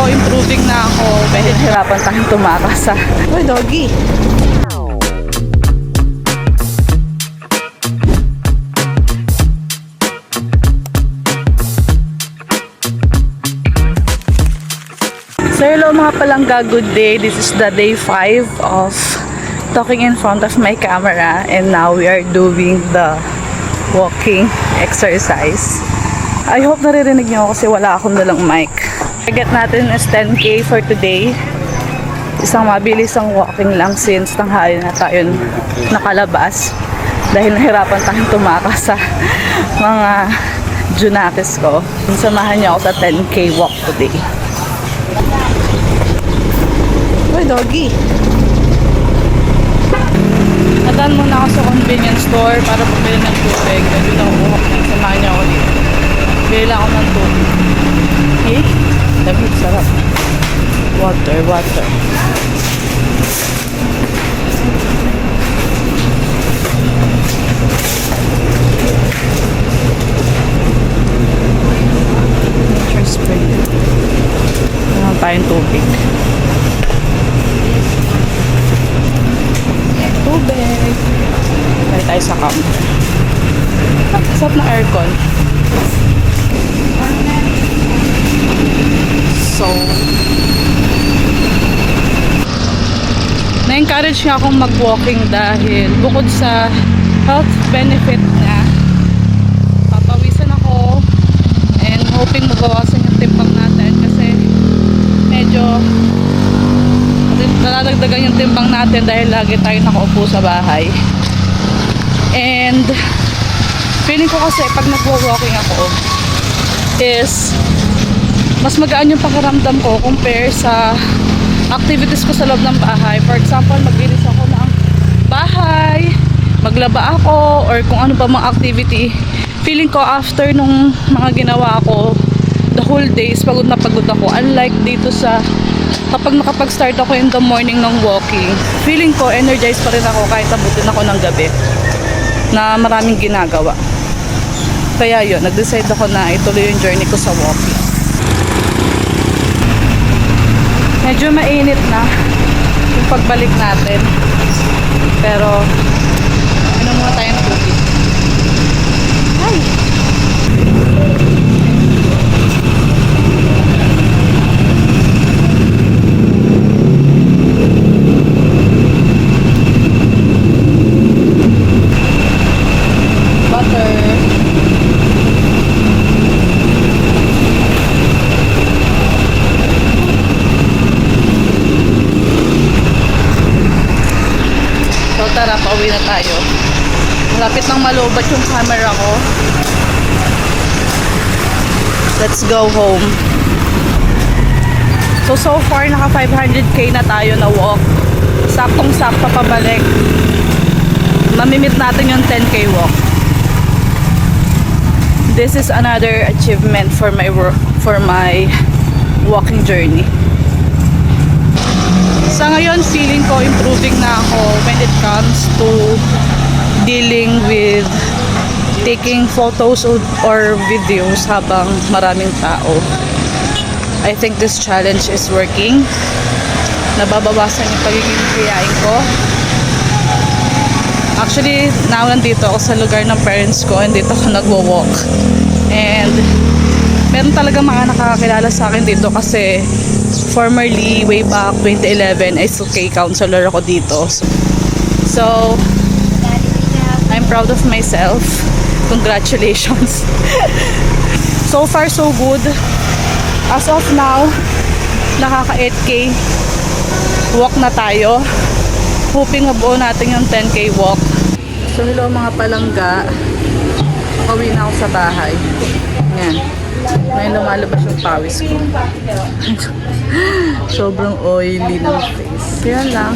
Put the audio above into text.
ko improving na ako. Medyo hirapan tayong tumakas sa... Uy, doggy! So hello mga palangga, good day. This is the day 5 of talking in front of my camera, and now we are doing the walking exercise. I hope naririnig nyo kasi wala akong dalang mic. Target natin is 10K for today. Isang mabilisang walking lang since tanghali na tayo nakalabas dahil nahirapan tayong tumakas sa mga junakis ko. Samahan niyo ako sa 10K walk today. Uy, doggy! Nadaan muna ako sa convenience store para bumili ng tubig. Medyo nakukuha ko na. Samahan niyo ako dito. Bili lang ako ng tubig. Okay? Lamig, sarap. Water, water. Nature spring. Meron tayong tubig. Tubig. Balik tayo sa counter. Sarap na aircon. So, na-encourage nga akong mag-walking dahil bukod sa health benefit niya, papawisan ako and hoping mabawasan yung timbang natin kasi medyo naladagdagan yung timbang natin dahil lagi tayo nakaupo sa bahay. And feeling ko kasi pag nag-walking ako is mas magaan yung pakiramdam ko compare sa activities ko sa loob ng bahay. For example, maglinis ako ng bahay, maglaba ako, or kung ano pa mga activity. Feeling ko after nung mga ginawa ko, the whole day is pagod na pagod ako. Unlike dito sa kapag nakapag-start ako in the morning ng walking, feeling ko energized pa rin ako kahit abutin ako ng gabi na maraming ginagawa. Kaya yun, nag-decide ako na ituloy yung journey ko sa walking. Medyo mainit na yung pagbalik natin. Pero, ano muna tayong tubig. Ay! Tara, pauwi na tayo. Malapit nang malubat yung camera ko. Let's go home. So far, naka 500k na tayo na walk. Saktong-sakto pabalik. Mamimit natin yung 10k walk. This is another achievement for my work, for my walking journey. Sa ngayon, feeling ko improving na ako when it comes to dealing with taking photos or videos habang maraming tao. I think this challenge is working. Nababawasan yung pagiging hiyain ko. Actually, now nandito ako sa lugar ng parents ko and dito ako nagwo-walk. And meron talaga mga nakakakilala sa akin dito kasi formerly, way back 2011, I still counselor ako dito. So, I'm proud of myself. Congratulations. So far, so good. As of now, nakaka 8K walk na tayo. Hoping mabuo natin yung 10K walk. So, hello mga palangga. Pauwi na ako sa bahay. Yan. May lumalabas yung pawis ko. Sobrang oily ng face. Kaya lang,